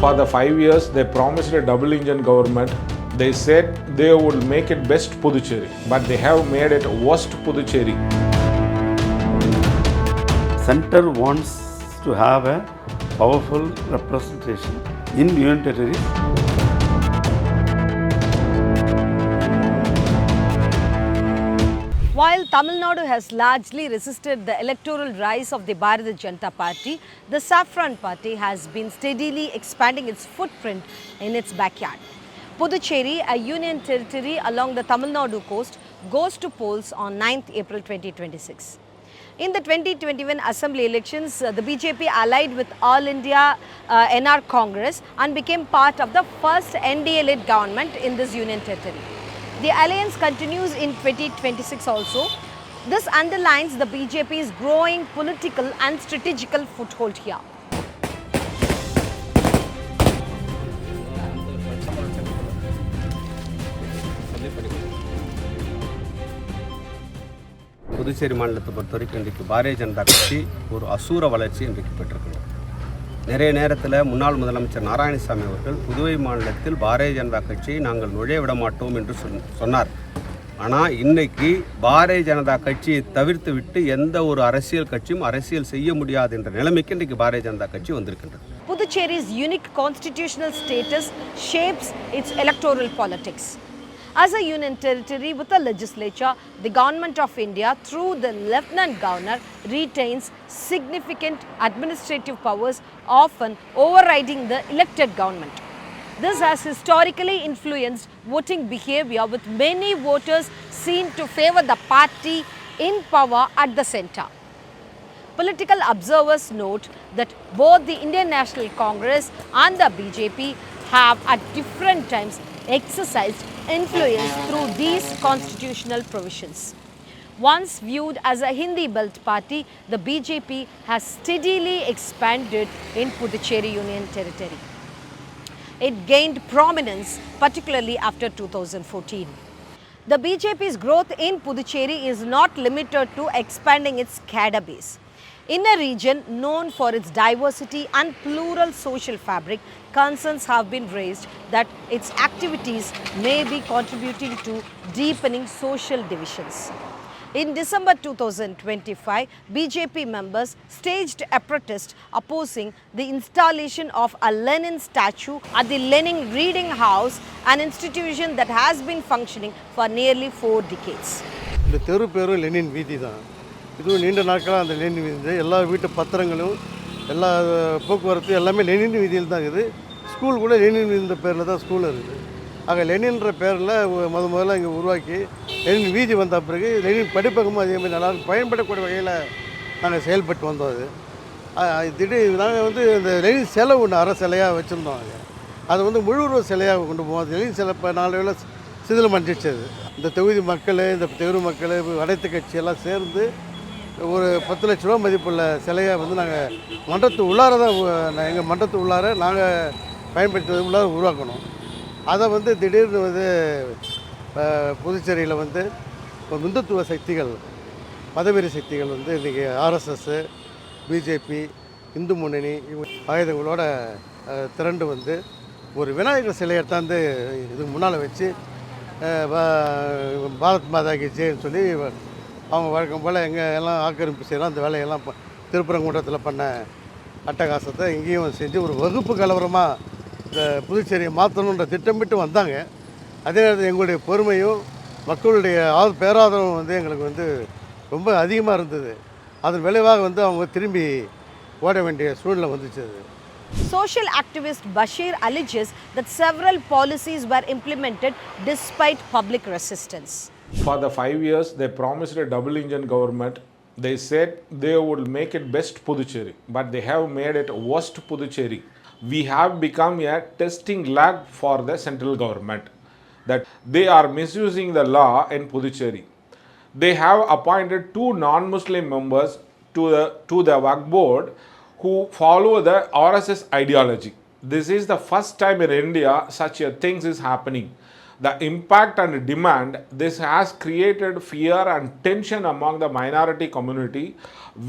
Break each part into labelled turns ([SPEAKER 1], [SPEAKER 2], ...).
[SPEAKER 1] For the 5 years, they promised a double engine government. They said they would make it best Puducherry, but they have made it worst Puducherry.
[SPEAKER 2] Center wants to have a powerful representation in union territories.
[SPEAKER 3] While Tamil Nadu has largely resisted the electoral rise of the Bharatiya Janata Party, the Saffron Party has been steadily expanding its footprint in its backyard. Puducherry, a union territory along the Tamil Nadu coast, goes to polls on 9th April 2026. In the 2021 Assembly elections, the BJP allied with All India AINRC Congress and became part of the first NDA-led government in this union territory. The alliance continues in 2026 also. This underlines the BJP's growing political and strategical foothold here.
[SPEAKER 4] Puducherry மாநிலத்தை பொறுத்த வரைக்கும் இன்றைக்கு பாரதிய ஜனதா கட்சி ஒரு அசூர வளர்ச்சி இன்றைக்கு பெற்றிருக்கிறது. நிறைய நேரத்தில் முன்னாள் முதலமைச்சர் நாராயணசாமி அவர்கள் புதுவை மாநிலத்தில் பாரதிய ஜனதா கட்சியை நாங்கள் நுழைய விட மாட்டோம் என்று சொன்னார். ஆனால் இன்னைக்கு பாரதிய ஜனதா கட்சியை தவிர்த்து விட்டு எந்த ஒரு அரசியல் கட்சியும் அரசியல் செய்ய முடியாது என்ற நிலைமைக்கு இன்றைக்கு பாரதிய ஜனதா கட்சி வந்திருக்கின்றது.
[SPEAKER 3] Puducherry's unique constitutional status shapes its electoral politics. As a union territory with a legislature, the Government of India, through the Lieutenant Governor, retains significant administrative powers, often overriding the elected government. This has historically influenced voting behavior, with many voters seen to favour the party in power at the centre. Political observers note that both the Indian National Congress and the BJP have at different times exercised influence through these constitutional provisions. Once viewed as a Hindi belt party, the BJP has steadily expanded in Puducherry Union Territory. It gained prominence particularly after 2014. The BJP's growth in Puducherry is not limited to expanding its cadre base. In a region known for its diversity and plural social fabric, concerns have been raised that its activities may be contributing to deepening social divisions. In December 2025, BJP members staged a protest opposing the installation of a Lenin statue at the Lenin Reading House, an institution that has been functioning for nearly 4 decades.
[SPEAKER 5] இந்த தெரு பேரு Lenin வீதி தான். இதுவும் நீண்ட நாட்களாக அந்த Lenin வீதி, எல்லா வீட்டு பத்திரங்களும் எல்லா போக்குவரத்து எல்லாமே லெனின் வீதியில் தான் இருக்குது. ஸ்கூல் கூட லெனின் இந்த பேரில் தான் ஸ்கூல் இருக்குது. ஆக லெனின்ற பேரில் முதல்ல இங்கே உருவாக்கி லெனின் வீதி வந்த பிறகு லெனின் படிப்பகமும் அதேமாதிரி நல்லா பயன்படக்கூடிய வகையில் நாங்கள் செயல்பட்டு வந்தோம். அது திடீர் நாங்கள் இந்த லெனின் சிலை ஒன்று அரை சிலையாக வச்சுருந்தோம். அது முழுவதும் சிலையாக கொண்டு போவோம். அது லெனின் சிலை இப்போ 4 வேளை சிதிலம் அடிச்சிச்சு. இந்த தொகுதி மக்கள், இந்த தெரு மக்கள், அனைத்து கட்சியெல்லாம் சேர்ந்து ஒரு 10 லட்ச ரூபா மதிப்புள்ள சிலையை நாங்கள் மன்றத்து உள்ளார தான் எங்கள் மன்றத்து உள்ளார நாங்கள் பயன்படுத்துவது உள்ளார உருவாக்கணும். அதை திடீர்னு புதுச்சேரியில் ஒரு இந்துத்துவ சக்திகள், மதவெறி சக்திகள் இன்றைக்கி ஆர்எஸ்எஸ், பிஜேபி, இந்து முன்னணி ஆயுதங்களோட திரண்டு ஒரு விநாயகர் சிலையை எடுத்தாந்து இதுக்கு முன்னால் வச்சு பாரத் மாதா கி ஜெய்ன்னு சொல்லி அவங்க வழக்கம் போல் எல்லாம் ஆக்கிரமிப்பு செய்யலாம். அந்த வேலையெல்லாம் திருப்பரங்குன்றத்தில் பண்ண அட்டகாசத்தை இங்கேயும் செஞ்சு ஒரு வகுப்பு கலவரமாக இந்த புதுச்சேரியை மாற்றணுன்ற திட்டமிட்டு வந்தாங்க. அதே நேரத்தில் எங்களுடைய பொறுமையும் மக்களுடைய பேராதரவும் எங்களுக்கு ரொம்ப அதிகமாக இருந்தது. அதன் விளைவாக அவங்க திரும்பி ஓட வேண்டிய சூழ்நிலை வந்துச்சு.
[SPEAKER 3] Social activist Bashir alleges that several policies were implemented despite public resistance.
[SPEAKER 1] For the 5 years, they promised a double engine government. They said they would make it best Puducherry, but they have made it worst Puducherry. We have become a testing lab for the central government, that they are misusing the law in Puducherry. They have appointed 2 non-Muslim members to the Waqf board who follow the RSS ideology. This is the first time in India such a thing is happening. The impact and demand this has created fear and tension among the minority community.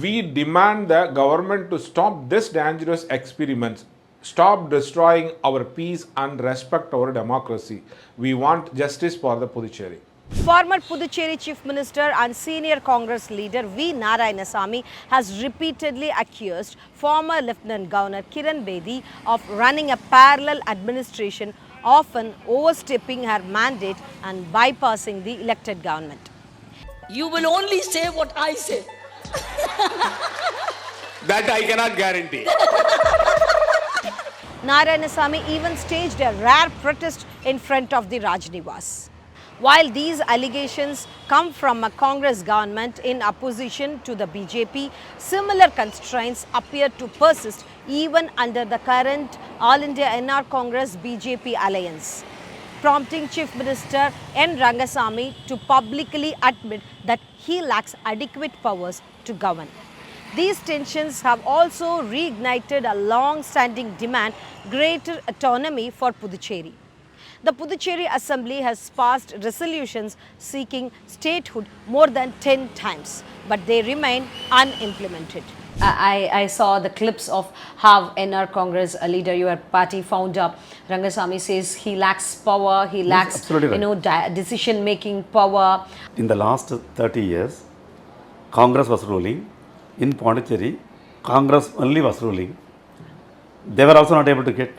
[SPEAKER 1] We demand the government to stop this dangerous experiments. Stop destroying our peace and respect our democracy. We want justice for the Puducherry.
[SPEAKER 3] Former Puducherry Chief Minister and senior Congress leader V. Narayanasamy has repeatedly accused former Lieutenant Governor Kiran Bedi of running a parallel administration, often overstepping her mandate and bypassing the elected government.
[SPEAKER 6] You will only say what I say.
[SPEAKER 1] That I cannot guarantee.
[SPEAKER 3] Narayanasamy even staged a rare protest in front of the Rajnivas. While these allegations come from a Congress government in opposition to the BJP, similar constraints appear to persist even under the current All India NR Congress BJP alliance, prompting Chief Minister N. Rangasamy to publicly admit that he lacks adequate powers to govern. These tensions have also reignited a long-standing demand greater autonomy for Puducherry. The Puducherry Assembly has passed resolutions seeking statehood more than 10 times, but they remain unimplemented. I saw the clips of how NR Congress leader, your party founder, Rangasamy says he lacks power, he lacks
[SPEAKER 2] absolutely right.
[SPEAKER 3] decision-making power.
[SPEAKER 2] In the last 30 years, Congress was ruling. In Puducherry, Congress only was ruling. They were also not able to get.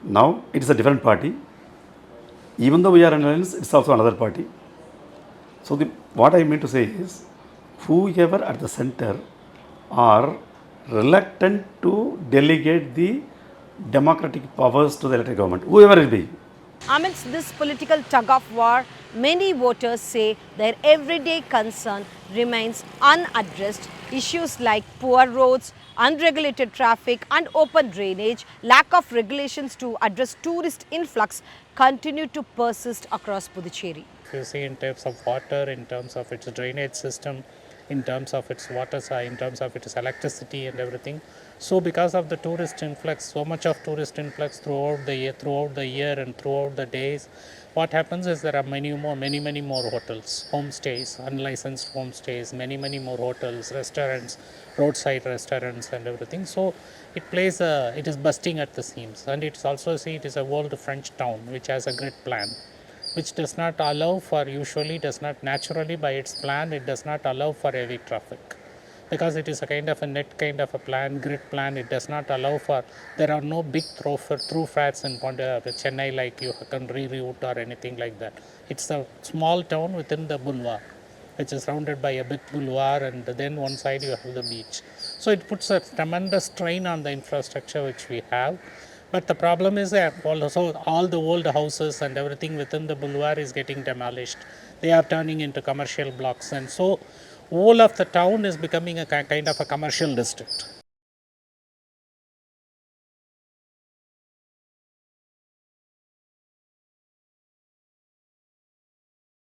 [SPEAKER 2] Now it is a different party. Even though we are in alliance, it's also another party. So what I mean to say is, whoever at the center are reluctant to delegate the democratic powers to the elected government, whoever it be.
[SPEAKER 3] Amidst this political tug-of-war, many voters say their everyday concern remains unaddressed. Issues like poor roads, unregulated traffic and open drainage, lack of regulations to address tourist influx continue to persist across Puducherry.
[SPEAKER 7] If you see in terms of water, in terms of its drainage system, in terms of its water side, in terms of its electricity and everything. So because of the tourist influx, so much of tourist influx throughout the year and throughout the days, what happens is there are many more hotels, homestays, unlicensed homestays, many more hotels, restaurants, roadside restaurants and everything. So it is bursting at the seams, and it's also it is a old French town which has a grid plan, which does not allow for, usually does not naturally by its plan, it does not allow for heavy traffic. Because it is a kind of a net kind of a plan, grid plan, it does not allow for, there are no big thoroughfares in Chennai like you can reroute or anything like that. It's a small town within the boulevard, which is surrounded by a big boulevard, and then one side you have the beach. So it puts a tremendous strain on the infrastructure which we have. But the problem is that also all the old houses and everything within the boulevard is getting demolished. They are turning into commercial blocks, and so whole of the town is becoming a kind of a commercial district.